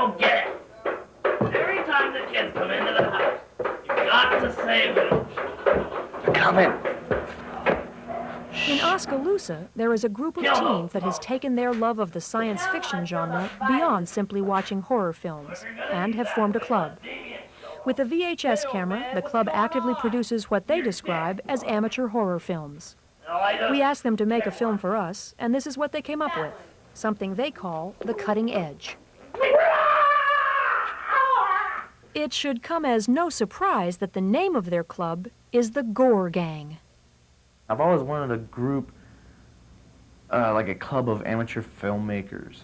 don't get it. Every time the kids come into the house, you got to save them. Come in. In Oskaloosa, there is a group of teens that has taken their love of the science fiction genre beyond simply watching horror films and have formed a club. With a VHS camera, the club actively produces what they describe as amateur horror films. We asked them to make a film for us, and this is what they came up with, something they call the cutting edge. It should come as no surprise that the name of their club is the Gore Gang. I've always wanted a group, like a club of amateur filmmakers,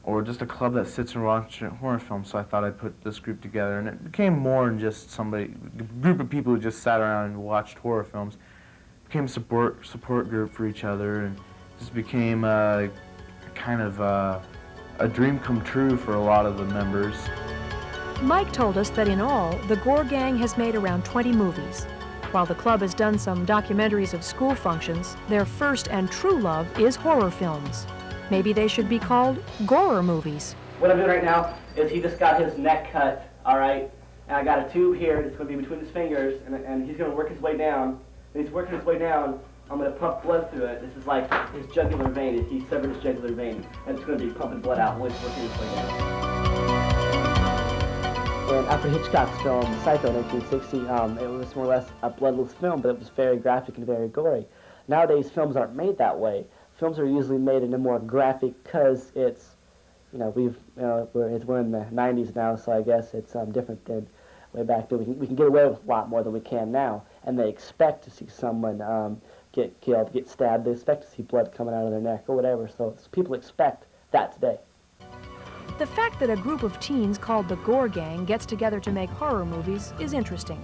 or just a club that sits and watches horror films, so I thought I'd put this group together. And it became more than just a group of people who just sat around and watched horror films. It became a support group for each other, and just became kind of a dream come true for a lot of the members. Mike told us that in all, the Gore Gang has made around 20 movies. While the club has done some documentaries of school functions, their first and true love is horror films. Maybe they should be called Gorer movies. What I'm doing right now is he just got his neck cut, all right? And I got a tube here that's going to be between his fingers, and he's going to work his way down. When he's working his way down, I'm going to pump blood through it. This is like his jugular vein. He severed his jugular vein, and it's going to be pumping blood out while he's working his way down. In Alfred Hitchcock's film Psycho, 1960, it was more or less a bloodless film, but it was very graphic and very gory. Nowadays, films aren't made that way. Films are usually made in a more graphic because it's, we're in the 90s now, so I guess it's different than way back then. We can get away with a lot more than we can now, and they expect to see someone get killed, get stabbed. They expect to see blood coming out of their neck or whatever, so people expect that today. The fact that a group of teens called the Gore Gang gets together to make horror movies is interesting.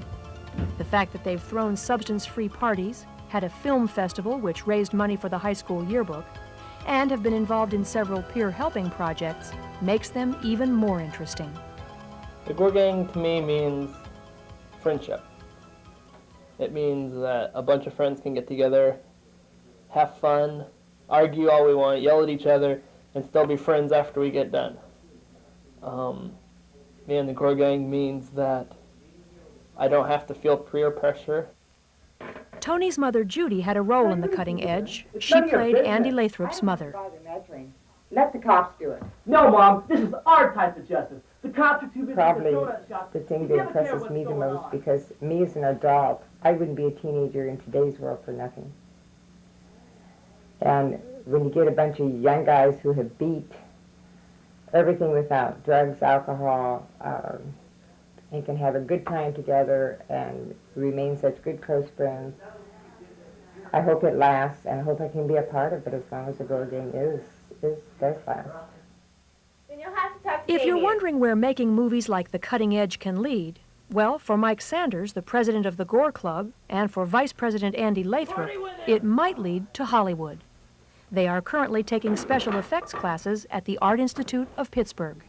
The fact that they've thrown substance-free parties, had a film festival which raised money for the high school yearbook, and have been involved in several peer helping projects makes them even more interesting. The Gore Gang to me means friendship. It means that a bunch of friends can get together, have fun, argue all we want, yell at each other, and still be friends after we get done. Me and the Gore Gang means that I don't have to feel peer pressure. Tony's mother, Judy, had a role in the cutting edge. She played Andy Lathrop's mother. Let the cops do it. No, Mom, this is our type of justice. The cops are too busy. Probably the thing that impresses me the most, because me as an adult, I wouldn't be a teenager in today's world for nothing. And when you get a bunch of young guys who have beat everything without drugs, alcohol, and can have a good time together and remain such good close friends, I hope it lasts, and I hope I can be a part of it as long as the Gore Gang does last. Then you'll have to talk to If you're Damien. wondering where making movies like The Cutting Edge can lead, well, for Mike Sanders, the president of the Gore Club, and for Vice President Andy Lathrop, it might lead to Hollywood. They are currently taking special effects classes at the Art Institute of Pittsburgh.